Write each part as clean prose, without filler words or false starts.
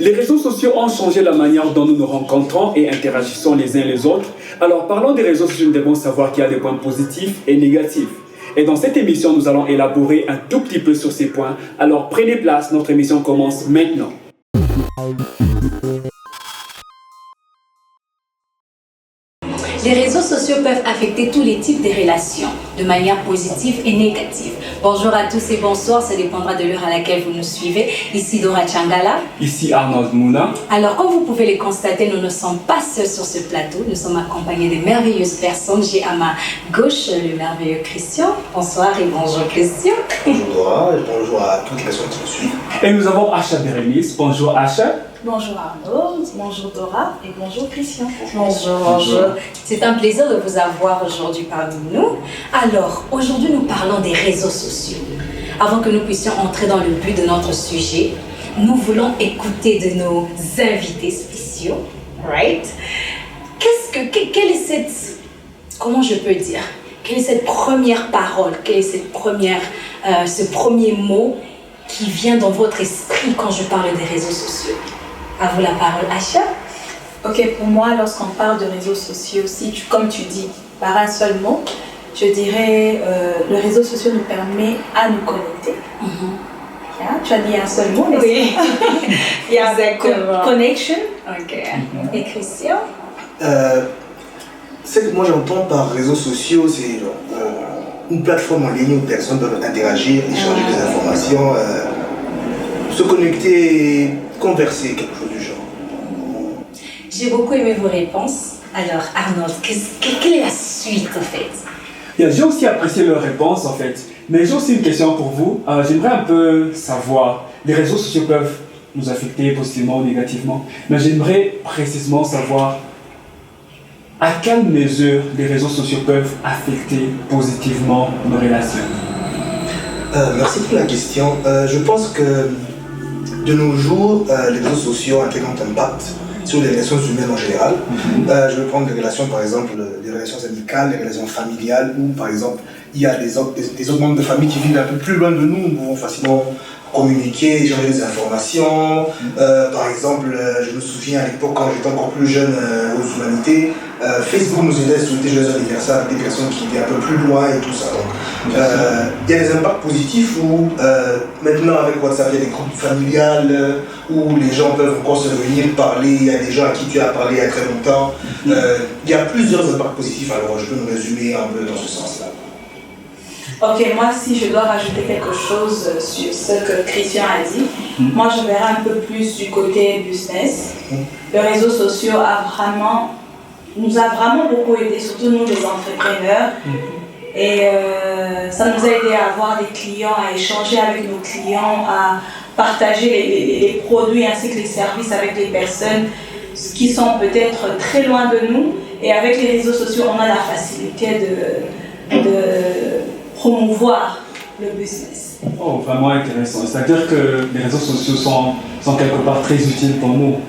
Les réseaux sociaux ont changé la manière dont nous nous rencontrons et interagissons les uns les autres. Alors parlons des réseaux sociaux, nous devons savoir qu'il y a des points positifs et négatifs. Et dans cette émission, nous allons élaborer un tout petit peu sur ces points. Alors prenez place, notre émission commence maintenant. Les réseaux sociaux peuvent affecter tous les types de relations, de manière positive et négative. Bonjour à tous et bonsoir, ça dépendra de l'heure à laquelle vous nous suivez. Ici Dora Changala. Ici Arnold Mouna. Alors, comme vous pouvez le constater, nous ne sommes pas seuls sur ce plateau. Nous sommes accompagnés de merveilleuses personnes. J'ai à ma gauche le merveilleux Christian. Bonsoir et bonjour Christian. Bonjour Dora et bonjour à toutes les personnes qui nous suivent. Et nous avons Asha Bérénice. Bonjour Asha. Bonjour Arnaud, bonjour Dora et bonjour Christian. Bonjour. C'est un plaisir de vous avoir aujourd'hui parmi nous. Alors, aujourd'hui nous parlons des réseaux sociaux. Avant que nous puissions entrer dans le but de notre sujet, nous voulons écouter de nos invités spéciaux. Right? Quelle est cette... Comment je peux dire? Quelle est cette première parole? Quelle est cette ce premier mot qui vient dans votre esprit quand je parle des réseaux sociaux? À vous la parole, Asha. Ok, pour moi, lorsqu'on parle de réseaux sociaux, comme tu dis, par un seul mot, je dirais le réseau social nous permet à nous connecter. Yeah, tu as dit un seul mot, mais oui. Il y a connection. Ok. Et Christian? Ce que moi j'entends par réseaux sociaux, c'est une plateforme en ligne où personnes peuvent interagir, échanger des informations, se connecter, converser, quelque chose du genre. J'ai beaucoup aimé vos réponses. Alors Arnold, quelle est la suite en fait? J'ai aussi apprécié leurs réponses en fait. Mais j'ai aussi une question pour vous. J'aimerais un peu savoir, les réseaux sociaux peuvent nous affecter positivement ou négativement, mais j'aimerais précisément savoir à quelle mesure les réseaux sociaux peuvent affecter positivement nos relations. Merci pour la question. Je pense que de nos jours, les réseaux sociaux ont un très grand impact sur les relations humaines en général. Je vais prendre des relations, par exemple, des relations amicales, des relations familiales, où par exemple, il y a des autres membres de famille qui vivent un peu plus loin de nous, nous pouvons facilement communiquer, échanger des informations. Par exemple, je me souviens à l'époque, quand j'étais encore plus jeune aux humanités, Facebook nous aidait à souhaiter joyeux anniversaire avec des personnes qui étaient un peu plus loin et tout ça. Donc, il y a des impacts positifs où maintenant avec WhatsApp, il y a des groupes familiales où les gens peuvent encore se réunir, parler, il y a des gens à qui tu as parlé il y a très longtemps. Il y a plusieurs impacts positifs, alors je peux me résumer un peu dans ce sens-là. Ok, moi si je dois rajouter quelque chose sur ce que Christian a dit, moi je verrai un peu plus du côté business. Les réseaux sociaux nous a vraiment beaucoup aidé, surtout nous les entrepreneurs. Et ça nous a aidé à avoir des clients, à échanger avec nos clients, à partager les produits ainsi que les services avec les personnes qui sont peut-être très loin de nous. Et avec les réseaux sociaux, on a la facilité de promouvoir le business. Oh, vraiment intéressant. C'est-à-dire que les réseaux sociaux sont quelque part très utiles pour nous.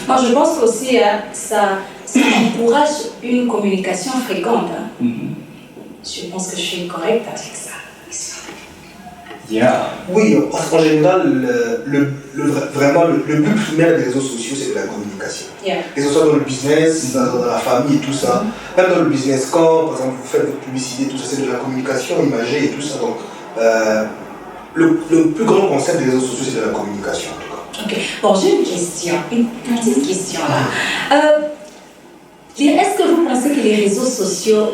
Moi, je pense aussi ça encourage une communication fréquente. Je pense que je suis correcte avec ça. Yeah. Oui, en général, vraiment le but primaire des réseaux sociaux, c'est de la communication. Yeah. Que ce soit dans le business, dans la famille et tout ça. Même dans le business, quand par exemple vous faites votre publicité, tout ça, c'est de la communication imagée et tout ça. Donc, le plus grand concept des réseaux sociaux, c'est de la communication en tout cas. Ok. Bon, j'ai une petite question là. Est-ce que vous pensez que les réseaux sociaux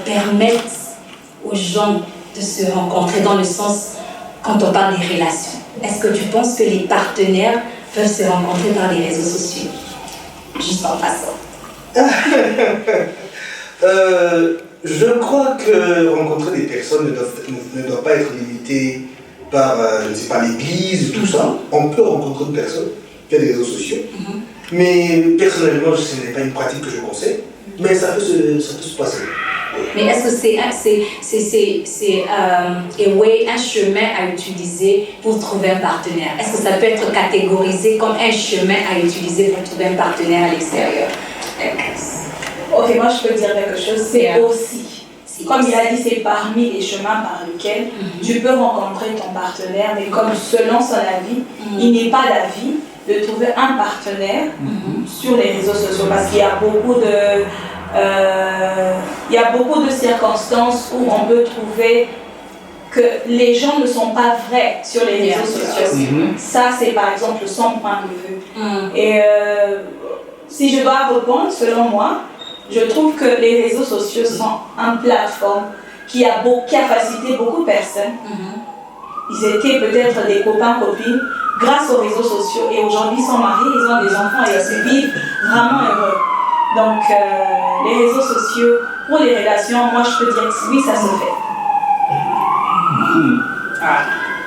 permettent aux gens de se rencontrer dans le sens, quand on parle des relations? Est-ce que tu penses que les partenaires peuvent se rencontrer par les réseaux sociaux? Juste en passant. Je crois que rencontrer des personnes ne doit pas être limité par, je ne sais pas, l'église et tout ça. On peut rencontrer une personne via des réseaux sociaux. Mais personnellement, ce n'est pas une pratique que je conseille. Mais ça peut se passer. Mais est-ce que c'est un chemin à utiliser pour trouver un partenaire? Est-ce que ça peut être catégorisé comme un chemin à utiliser pour trouver un partenaire à l'extérieur? Ok, moi je peux dire quelque chose, c'est aussi. Comme il a dit, c'est parmi les chemins par lesquels tu peux rencontrer ton partenaire, mais comme selon son avis, il n'est pas d'avis de trouver un partenaire sur les réseaux sociaux parce qu'il y a beaucoup de circonstances où on peut trouver que les gens ne sont pas vrais sur les réseaux sociaux. Ça, c'est par exemple son point de vue. Et si je dois répondre, selon moi, je trouve que les réseaux sociaux sont une plateforme qui a facilité beaucoup de personnes. Ils étaient peut-être des copains-copines grâce aux réseaux sociaux et aujourd'hui ils sont mariés, ils ont des enfants et ils se vivent vraiment heureux. Donc les réseaux sociaux, pour les relations, moi je peux dire que oui, ça se fait.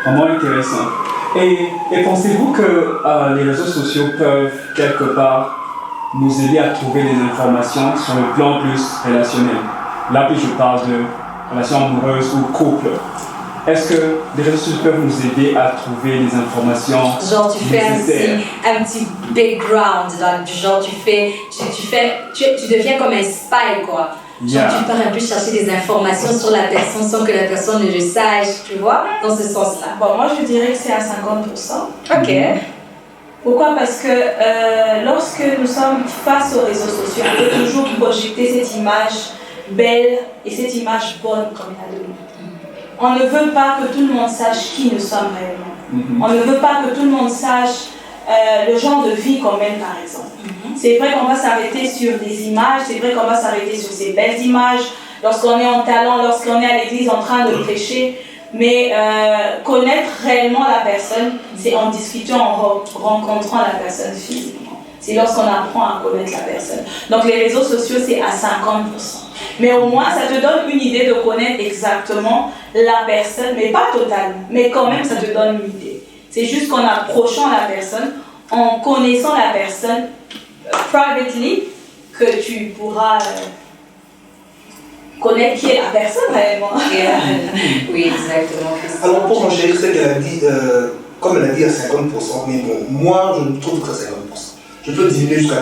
Vraiment intéressant. Et pensez-vous que les réseaux sociaux peuvent quelque part nous aider à trouver des informations sur le plan plus relationnel? Là, puis je parle de relations amoureuses ou couple. Est-ce que les réseaux sociaux peuvent nous aider à trouver des informations genre tu fais un petit background, genre tu deviens comme un spy quoi. Genre tu pars un peu chercher des informations sur la personne sans que la personne ne le sache, tu vois, dans ce sens-là. Bon, moi je dirais que c'est à 50%. Ok. Pourquoi? Parce que lorsque nous sommes face aux réseaux sociaux, on peut toujours projeter cette image belle et cette image bonne comme il a donné. On ne veut pas que tout le monde sache qui nous sommes réellement. On ne veut pas que tout le monde sache le genre de vie qu'on mène, par exemple. C'est vrai qu'on va s'arrêter sur des images, c'est vrai qu'on va s'arrêter sur ces belles images, lorsqu'on est en talent, lorsqu'on est à l'église en train de prêcher, mais connaître réellement la personne, c'est en discutant, en rencontrant la personne physiquement. C'est lorsqu'on apprend à connaître la personne. Donc les réseaux sociaux, c'est à 50%. Mais au moins, ça te donne une idée de connaître exactement la personne, mais pas totalement. Mais quand même, ça te donne une idée. C'est juste qu'en approchant la personne, en connaissant la personne privately, que tu pourras connaître qui est la personne réellement. Oui, exactement. Alors pour enchérir ce qu'elle a dit, comme elle a dit à 50%, mais bon, moi je trouve que c'est 50%. Je peux diminuer jusqu'à 30%.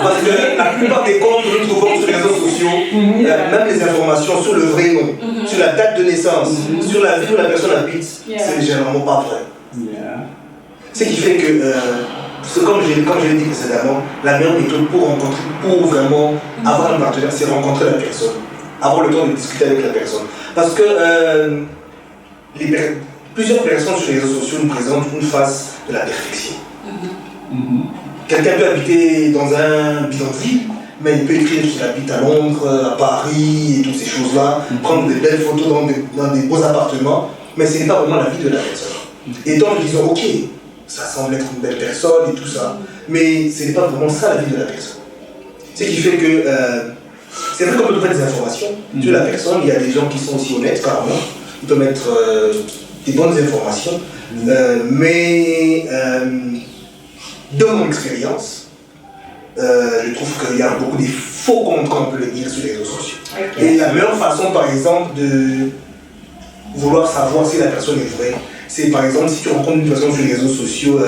Parce que la plupart des comptes que nous trouvons sur les réseaux sociaux, même les informations sur le vrai nom, sur la date de naissance, sur la ville où la personne habite, c'est généralement pas vrai. Ce qui fait que, comme je l'ai dit précédemment, la meilleure méthode pour vraiment avoir un partenaire, c'est rencontrer la personne, avoir le temps de discuter avec la personne. Parce que plusieurs personnes sur les réseaux sociaux nous présentent une face de la perfection. Quelqu'un peut habiter dans un bidonville, mais il peut écrire qu'il habite à Londres, à Paris et toutes ces choses-là, prendre des belles photos dans des beaux appartements, mais ce n'est pas vraiment la vie de la personne. Et donc ils disent ok, ça semble être une belle personne et tout ça, mais ce n'est pas vraiment ça la vie de la personne. Ce qui fait que c'est vrai qu'on peut trouver des informations sur la personne, il y a des gens qui sont aussi honnêtes carrément, ils peuvent mettre des bonnes informations, mais de mon expérience, je trouve qu'il y a beaucoup de faux comptes, comme on peut le dire, sur les réseaux sociaux. Et la meilleure façon, par exemple, de vouloir savoir si la personne est vraie, c'est par exemple, si tu rencontres une personne sur les réseaux sociaux,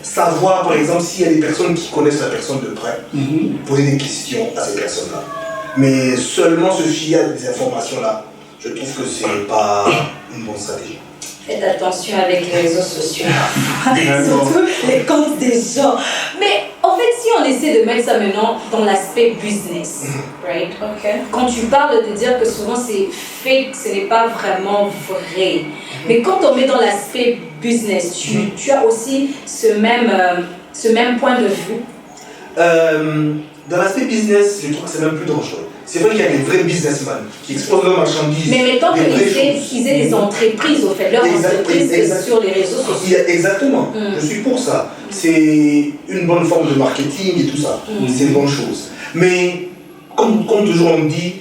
savoir par exemple s'il y a des personnes qui connaissent la personne de près, poser des questions à ces personnes-là. Mais seulement se fier à des informations-là, je trouve que ce n'est pas une bonne stratégie. Faites attention avec les réseaux sociaux. Surtout les comptes des gens. Mais en fait, si on essaie de mettre ça maintenant dans l'aspect business, right? Quand tu parles de dire que souvent c'est fake, ce n'est pas vraiment vrai. Mais quand on met dans l'aspect business, tu as aussi ce même point de vue. Dans l'aspect business, je trouve que c'est même plus dangereux. C'est vrai qu'il y a des vrais businessmen qui exposent leurs marchandises. Mais mettons qu'ils aient des entreprises, au fait, leurs entreprises sur les réseaux sociaux. Exactement, je suis pour ça. C'est une bonne forme de marketing et tout ça. C'est une bonne chose. Mais comme toujours on dit,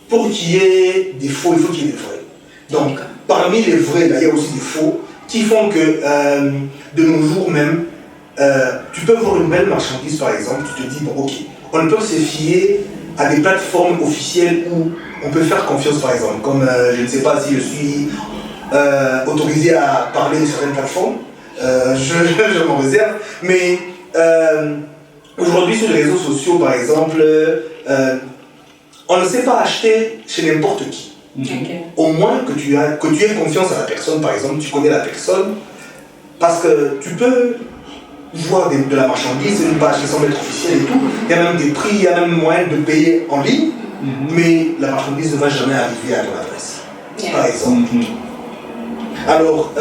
pour qu'il y ait des faux, il faut qu'il y ait des vrais. Donc, parmi les vrais, il y a aussi des faux qui font que de nos jours même, tu peux voir une belle marchandise par exemple, tu te dis, bon ok, on ne peut se fier à des plateformes officielles où on peut faire confiance par exemple, comme je ne sais pas si je suis autorisé à parler de certaines plateformes, je m'en réserve, mais aujourd'hui sur les réseaux sociaux par exemple, on ne sait pas acheter chez n'importe qui. Au moins que tu aies confiance à la personne par exemple, tu connais la personne, parce que tu peux voir de la marchandise, une page qui semble être officielle et tout. Il y a même des prix, il y a même moyen de payer en ligne, mais la marchandise ne va jamais arriver à ton adresse, par exemple. Alors,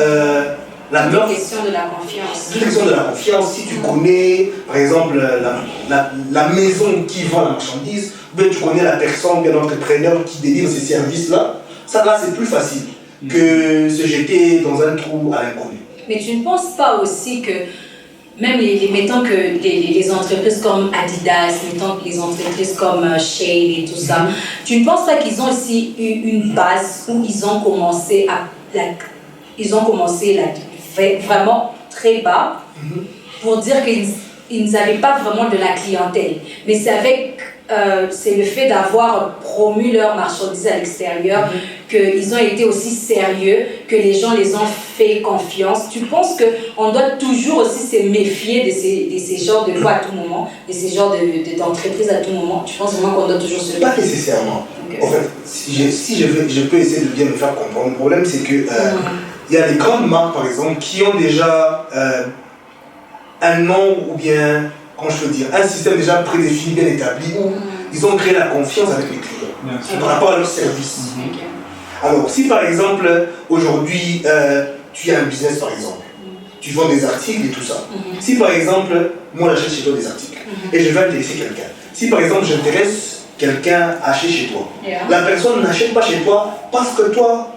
la question de la confiance. C'est une question de la confiance. Si tu connais, par exemple, la maison qui vend la marchandise, ben, tu connais la personne, bien l'entrepreneur qui délivre ces services-là, ça là, c'est plus facile que se jeter dans un trou à l'inconnu. Mais tu ne penses pas aussi que, même mettons que les entreprises comme Adidas, mettons que les entreprises comme Shade et tout ça, tu ne penses pas qu'ils ont aussi eu une base où ils ont commencé vraiment très bas pour dire qu'ils n'avaient pas vraiment de la clientèle. Mais c'est le fait d'avoir promu leurs marchandises à l'extérieur qu'ils ont été aussi sérieux, que les gens les ont fait confiance. Tu penses qu'on doit toujours aussi se méfier de ces genres de quoi à tout moment, de ces genres d'entreprises à tout moment? Tu penses vraiment qu'on doit toujours se méfier? Pas nécessairement. En fait, si je peux essayer de bien me faire comprendre, le problème c'est que il y a des grandes marques par exemple qui ont déjà un nom ou bien, comment je peux dire, un système déjà prédéfini, bien établi, où ils ont créé la confiance avec les clients par rapport à leur service. Alors, si par exemple, aujourd'hui, tu as un business par exemple, tu vends des articles et tout ça. Si par exemple, moi j'achète chez toi des articles et je vais intéresser quelqu'un. Si par exemple, j'intéresse quelqu'un à acheter chez toi, la personne n'achète pas chez toi parce que toi,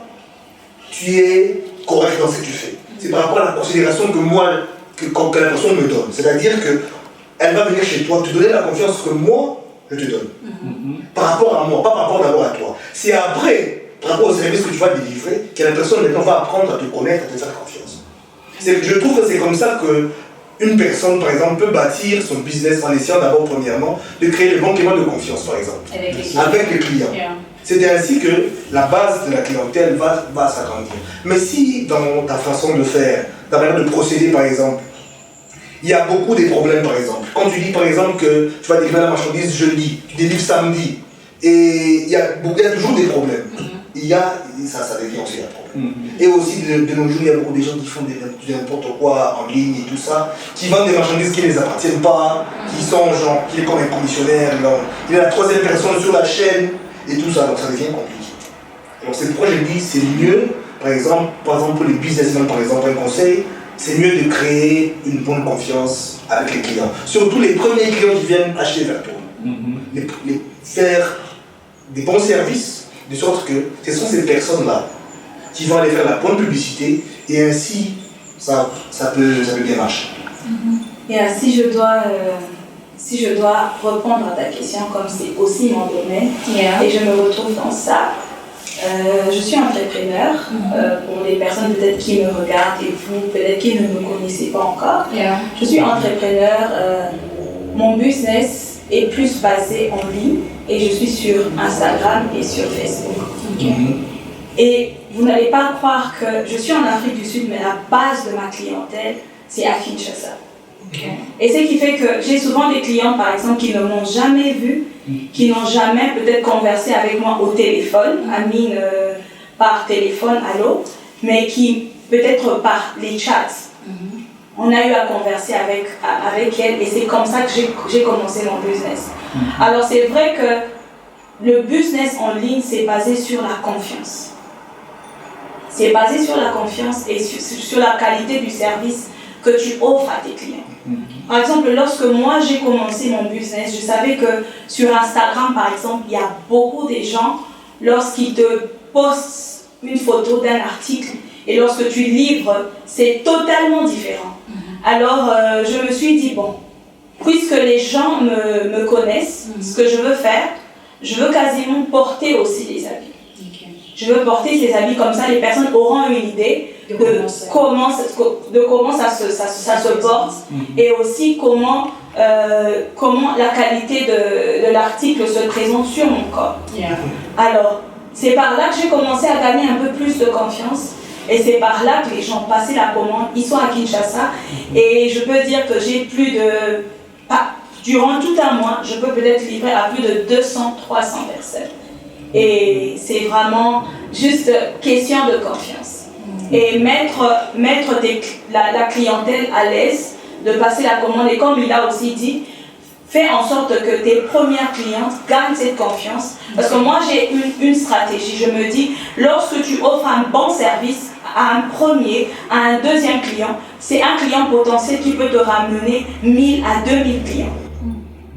tu es correct dans ce que tu fais. C'est par rapport à la considération que moi, que la personne me donne. C'est-à-dire qu'elle va venir chez toi, te donner la confiance que moi, je te donne. Par rapport à moi, pas par rapport d'abord à toi. C'est après, par rapport au service que tu vas délivrer, que la personne maintenant va apprendre à te connaître, à te faire confiance. Je trouve que c'est comme ça qu'une personne, par exemple, peut bâtir son business en essayant d'abord, premièrement, de créer le bon climat de confiance, par exemple, avec les clients. C'est ainsi que la base de la clientèle va s'agrandir. Mais si dans ta façon de faire, ta manière de procéder par exemple, il y a beaucoup de problèmes par exemple. Quand tu dis par exemple que tu vas délivrer la marchandise jeudi, tu délivres samedi, et il y a toujours des problèmes. Ça devient aussi un problème. Et aussi de nos jours, il y a beaucoup de gens qui font n'importe quoi en ligne et tout ça, qui vendent des marchandises qui ne les appartiennent pas, qui sont genre, qui est comme un commissionnaire, il est la troisième personne sur la chaîne, et tout ça, donc ça devient compliqué. Donc c'est pourquoi je dis c'est mieux, par exemple pour les businessmen, par exemple, un conseil, c'est mieux de créer une bonne confiance avec les clients. Surtout les premiers clients qui viennent acheter vers toi. Les faire des bons services, de sorte que ce sont ces personnes-là qui vont aller faire la bonne publicité et ainsi ça peut bien marcher. Et si je dois répondre à ta question, comme c'est aussi mon domaine, et je me retrouve dans ça, je suis entrepreneur, pour les personnes peut-être qui me regardent et vous peut-être qui ne me connaissez pas encore. Je suis entrepreneur, mon business est plus basé en ligne et je suis sur Instagram et sur Facebook. Et vous n'allez pas croire que je suis en Afrique du Sud, mais la base de ma clientèle, c'est à Kinshasa. Et ce qui fait que j'ai souvent des clients, par exemple, qui ne m'ont jamais vu, qui n'ont jamais peut-être conversé avec moi au téléphone, par téléphone, allô, mais qui peut-être par les chats. On a eu à converser avec elle et c'est comme ça que j'ai commencé mon business. Alors c'est vrai que le business en ligne, c'est basé sur la confiance. C'est basé sur la confiance et sur la qualité du service que tu offres à tes clients. Par exemple, lorsque moi j'ai commencé mon business, je savais que sur Instagram, par exemple, il y a beaucoup de gens, lorsqu'ils te postent une photo d'un article et lorsque tu livres, c'est totalement différent. Alors, je me suis dit, bon, puisque les gens me connaissent, ce que je veux faire, je veux quasiment porter aussi les habits. Je veux porter ces habits comme ça, les personnes auront une idée de comment ça se porte et aussi comment la qualité de l'article se présente sur mon corps. Alors, c'est par là que j'ai commencé à gagner un peu plus de confiance et c'est par là que les gens passaient la commande. Ils sont à Kinshasa et je peux dire que j'ai plus de... durant tout un mois, je peux peut-être livrer à plus de 200-300 personnes. Et c'est vraiment juste question de confiance. Et mettre la clientèle à l'aise de passer la commande. Et comme il a aussi dit, fais en sorte que tes premières clientes gagnent cette confiance. Parce que moi, j'ai une stratégie. Je me dis, lorsque tu offres un bon service à un premier, à un deuxième client, c'est un client potentiel qui peut te ramener 1000 à 2000 clients.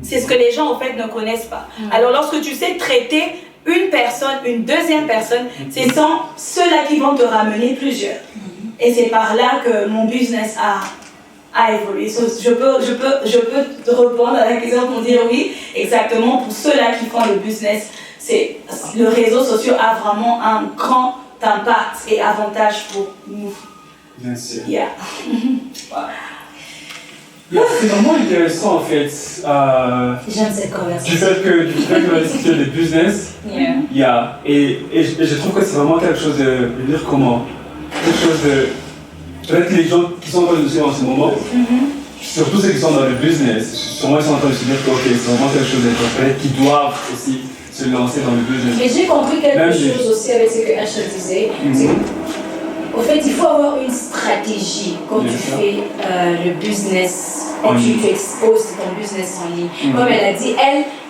C'est ce que les gens, en fait, ne connaissent pas. Alors, lorsque tu sais traiter une personne, une deuxième personne, c'est ceux-là qui vont te ramener plusieurs. Et c'est par là que mon business a évolué. Je peux te répondre à la question pour dire oui, exactement. Pour ceux-là qui font le business, le réseau social a vraiment un grand impact et avantage pour nous. Bien sûr. Yeah. C'est vraiment intéressant en fait. J'aime cette conversation. Du fait que la discussion de business, et je trouve que c'est vraiment quelque chose de dire comment. Quelque chose de. Peut-être les gens qui sont en train de nous suivre en ce moment, surtout ceux qui sont dans le business, sûrement ils sont en train de se dire que c'est vraiment quelque chose d'être qui doivent aussi se lancer dans le business. Mais j'ai compris quelque chose aussi avec ce que Asha disait. Au fait, il faut avoir une stratégie quand tu fais le business, quand tu exposes ton business en ligne. Comme elle a dit,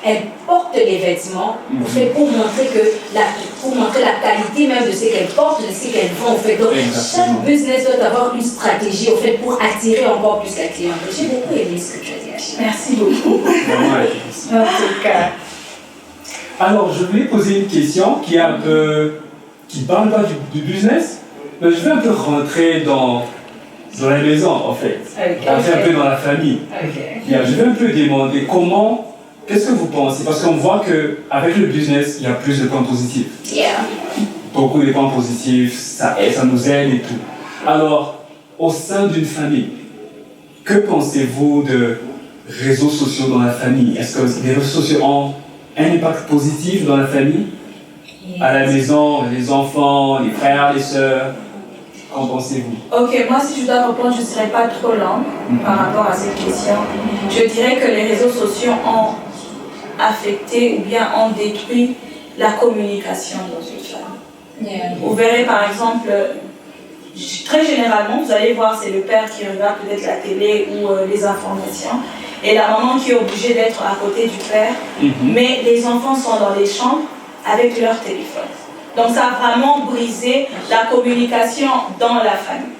elle porte les vêtements au fait, pour montrer la qualité même de ce qu'elle porte, de ce qu'elle vend. Au fait. Donc, chaque business doit avoir une stratégie au fait, pour attirer encore plus la clientèle. J'ai beaucoup aimé ce que tu as dit, Asha. Merci beaucoup. En tout cas. Alors, je voulais poser une question qui parle pas du business. Mais je vais un peu rentrer dans la maison, en fait. Rentrer un peu dans la famille. Je vais un peu demander qu'est-ce que vous pensez? Parce qu'on voit qu'avec le business, il y a plus de points positifs. Beaucoup de points positifs, ça nous aide et tout. Alors, au sein d'une famille, que pensez-vous de réseaux sociaux dans la famille? Est-ce que les réseaux sociaux ont un impact positif dans la famille? À la maison, les enfants, les frères, les sœurs? Qu'en pensez-vous? Ok, moi si je dois répondre, je ne serai pas trop longue par rapport à cette question. Je dirais que les réseaux sociaux ont affecté ou bien ont détruit la communication dans une famille. Vous verrez par exemple, très généralement, vous allez voir, c'est le père qui regarde peut-être la télé ou les informations et la maman qui est obligée d'être à côté du père, mais les enfants sont dans les chambres avec leur téléphone. Donc ça a vraiment brisé la communication dans la famille.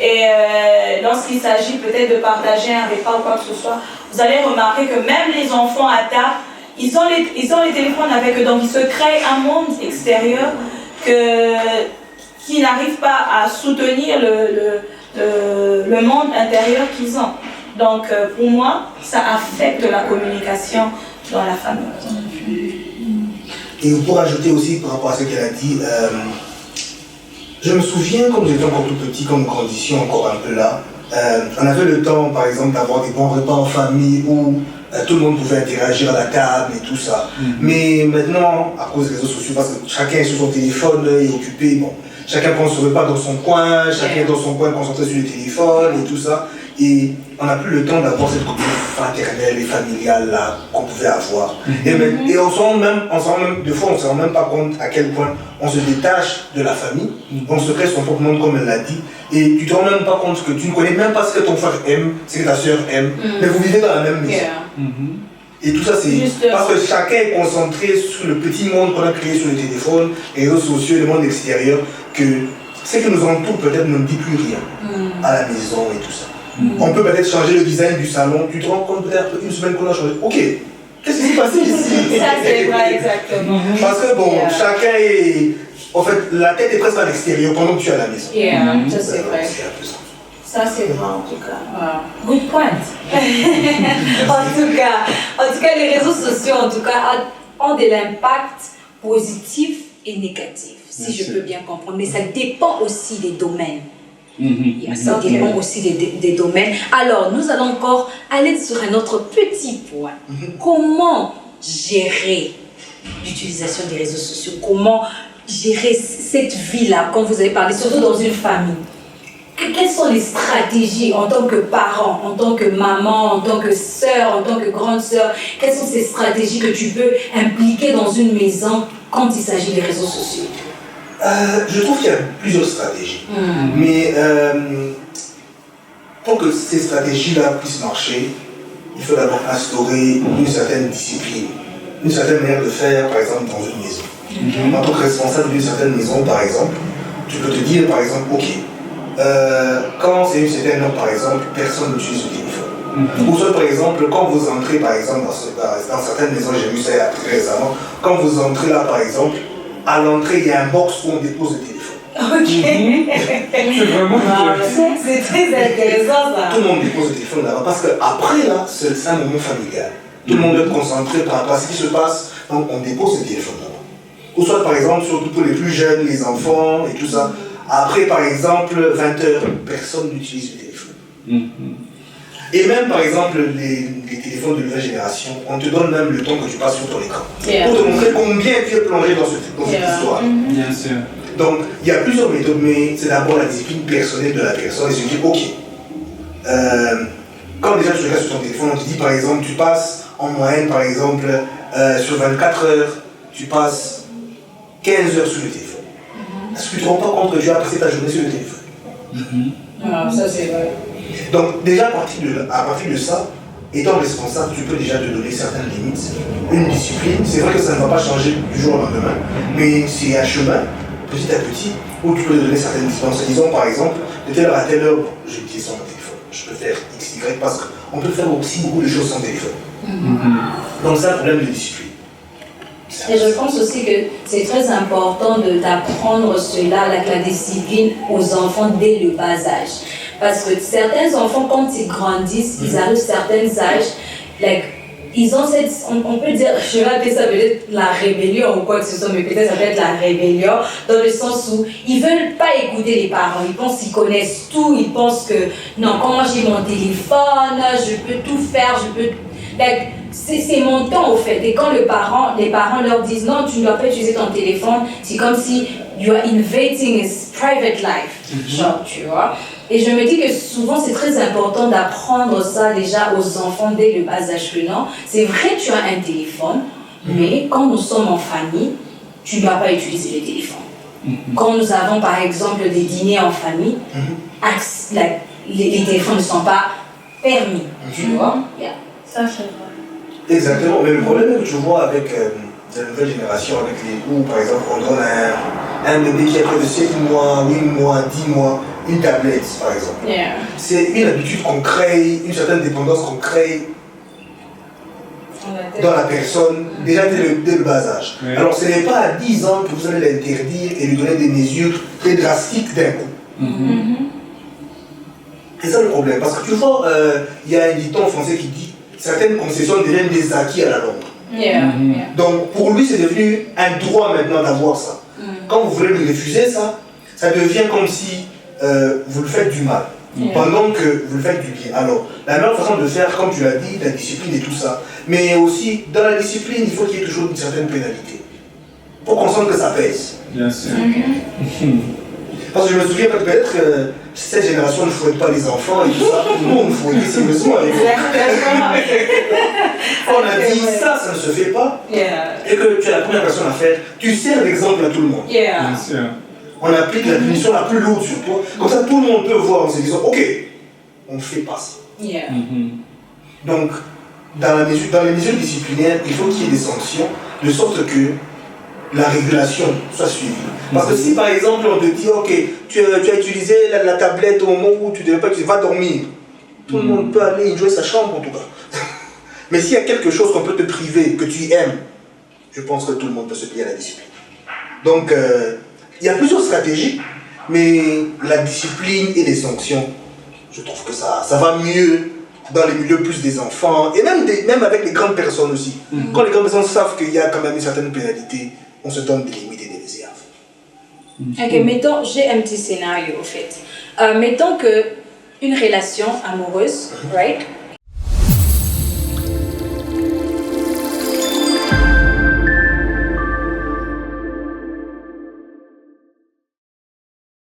Et lorsqu'il s'agit peut-être de partager un repas ou quoi que ce soit, vous allez remarquer que même les enfants à table, ils ont les téléphones avec eux, donc ils se créent un monde extérieur qui n'arrive pas à soutenir le monde intérieur qu'ils ont. Donc pour moi, ça affecte la communication dans la famille. Et pour ajouter aussi par rapport à ce qu'elle a dit, je me souviens quand nous étions encore tout petits, quand nous grandissions encore un peu là, on avait le temps par exemple d'avoir des bons repas en famille où tout le monde pouvait interagir à la table et tout ça. Mais maintenant, à cause des réseaux sociaux, parce que chacun est sur son téléphone, est occupé, bon, chacun prend son repas dans son coin, chacun est dans son coin concentré sur le téléphone et tout ça. Et on n'a plus le temps d'avoir cette communauté fraternelle et familiale là qu'on pouvait avoir. Et on se rend même, des fois on ne se rend même pas compte à quel point on se détache de la famille, on se crée son propre monde comme elle l'a dit, et tu ne te rends même pas compte que tu ne connais même pas ce que ton frère aime, ce que ta soeur aime, mais vous vivez dans la même maison. Et tout ça c'est parce que chacun est concentré sur le petit monde qu'on a créé sur le téléphone, les réseaux sociaux, le monde extérieur, que ce qui nous entoure peut-être ne dit plus rien à la maison et tout ça. On peut peut-être changer le design du salon, tu te rends compte peut-être une semaine qu'on a changé. Ok, qu'est-ce qui s'est passé ici? Ça c'est vrai, exactement. Parce que bon, chacun est... En fait, la tête est presque à l'extérieur pendant que tu es à la maison. Ça c'est vrai. Ça c'est vrai en tout cas. Good point. en tout cas, les réseaux sociaux ont de l'impact positif et négatif, si je peux bien comprendre. Mais ça dépend aussi des domaines. Ça dépend aussi des domaines. Alors, nous allons encore aller sur un autre petit point. Comment gérer l'utilisation des réseaux sociaux? Comment gérer cette vie-là, quand vous avez parlé, surtout dans une famille? Quelles sont les stratégies en tant que parent, en tant que maman, en tant que sœur, en tant que grande sœur? Quelles sont ces stratégies que tu peux impliquer dans une maison quand il s'agit des réseaux sociaux? Je trouve qu'il y a plusieurs stratégies. Mais pour que ces stratégies-là puissent marcher, il faut d'abord instaurer une certaine discipline, une certaine manière de faire, par exemple, dans une maison. En tant que responsable d'une certaine maison, par exemple, tu peux te dire, par exemple, ok, quand c'est une certaine heure, par exemple, personne n'utilise le téléphone. Ou soit, par exemple, quand vous entrez, par exemple, dans certaines maisons, j'ai vu ça très récemment, quand vous entrez là, par exemple, à l'entrée, il y a un box où on dépose le téléphone. Ok. C'est vraiment C'est très intéressant ça. Tout le monde dépose le téléphone là-bas parce qu'après, là, c'est un moment familial. Tout le monde doit être concentré par rapport à ce qui se passe, donc on dépose le téléphone là-bas. Ou soit, par exemple, surtout pour les plus jeunes, les enfants et tout ça, après, par exemple, 20h, personne n'utilise le téléphone. Et même, par exemple, les téléphones de nouvelle génération, on te donne même le temps que tu passes sur ton écran. Pour te montrer combien tu es plongé dans cette histoire. Bien sûr. Donc, il y a plusieurs méthodes, mais c'est d'abord la discipline personnelle de la personne et se dire, ok, quand déjà tu regardes sur ton téléphone, on te dit par exemple, tu passes en moyenne, par exemple, sur 24 heures, tu passes 15 heures sur le téléphone. Est-ce que tu ne te rends pas compte que tu as passé ta journée sur le téléphone? Ça c'est vrai. Donc, déjà à partir de ça, étant responsable, tu peux déjà te donner certaines limites, une discipline. C'est vrai que ça ne va pas changer du jour au lendemain, mais c'est un chemin, petit à petit, où tu peux te donner certaines distances. Disons par exemple, de telle heure à telle heure, je utilise mon téléphone. Je peux faire X, Y, parce qu'on peut faire aussi beaucoup de choses sans téléphone. Donc c'est un problème de discipline. Et je pense aussi que c'est très important d'apprendre cela, la discipline aux enfants dès le bas âge. Parce que certains enfants, quand ils grandissent, ils arrivent à certains âges, ils ont cette, on peut dire, je vais appeler ça peut-être la rébellion ou quoi que ce soit, mais peut-être ça peut être la rébellion, dans le sens où ils ne veulent pas écouter les parents, ils pensent qu'ils connaissent tout, ils pensent que non, quand moi j'ai mon téléphone, je peux tout faire, je peux... c'est mon temps au fait, et quand les parents leur disent non, tu ne dois pas utiliser ton téléphone, c'est comme si you are invading his private life, genre, tu vois. Et je me dis que souvent c'est très important d'apprendre ça déjà aux enfants dès le bas âge que non. C'est vrai que tu as un téléphone, mais quand nous sommes en famille, tu ne dois pas utiliser le téléphone. Quand nous avons par exemple des dîners en famille, les téléphones ne sont pas permis, tu vois. Ça c'est vrai. Exactement, mais le problème que tu vois avec la nouvelle génération, avec où par exemple on donne un bébé qui a près de 7 mois, 8 mois, 10 mois, une tablette par exemple. C'est une habitude qu'on crée, une certaine dépendance qu'on crée dans la personne, déjà dès le bas âge. Alors ce n'est pas à 10 ans que vous allez l'interdire et lui donner des mesures très drastiques d'un coup. C'est ça le problème, parce que tu vois, il y a un dicton français qui dit certaines concessions deviennent des acquis à la longue. Donc pour lui c'est devenu un droit maintenant d'avoir ça. Quand vous voulez lui refuser ça, ça devient comme si vous le faites du mal, pendant que vous le faites du bien. Alors, la meilleure façon de faire, comme tu l'as dit, la discipline et tout ça, mais aussi, dans la discipline, il faut qu'il y ait toujours une certaine pénalité, pour qu'on sente que ça pèse. Bien sûr. Parce que je me souviens peut-être que cette génération ne fouette pas les enfants et tout ça. Nous, on fouettait ses besoins. On a dit ça ne se fait pas, et que tu es la première personne à faire. Tu sers d'exemple à tout le monde. Bien sûr. On applique la punition la plus lourde sur toi. Comme ça, tout le monde peut voir en se disant, ok, on ne fait pas ça. Donc, dans les mesures disciplinaires, il faut qu'il y ait des sanctions, de sorte que la régulation soit suivie. Parce que si par exemple on te dit, ok, tu as utilisé la tablette au moment où tu ne devais pas utiliser, va dormir. Tout le monde peut aller jouer sa chambre en tout cas. Mais s'il y a quelque chose qu'on peut te priver, que tu aimes, je pense que tout le monde peut se plier à la discipline. Donc, il y a plusieurs stratégies, mais la discipline et les sanctions, je trouve que ça va mieux dans les milieux plus des enfants, et même avec les grandes personnes aussi. Quand les grandes personnes savent qu'il y a quand même une certaine pénalité, on se donne des limites et des réserves. Ok, mettons, j'ai un petit scénario au fait. Mettons que une relation amoureuse, right?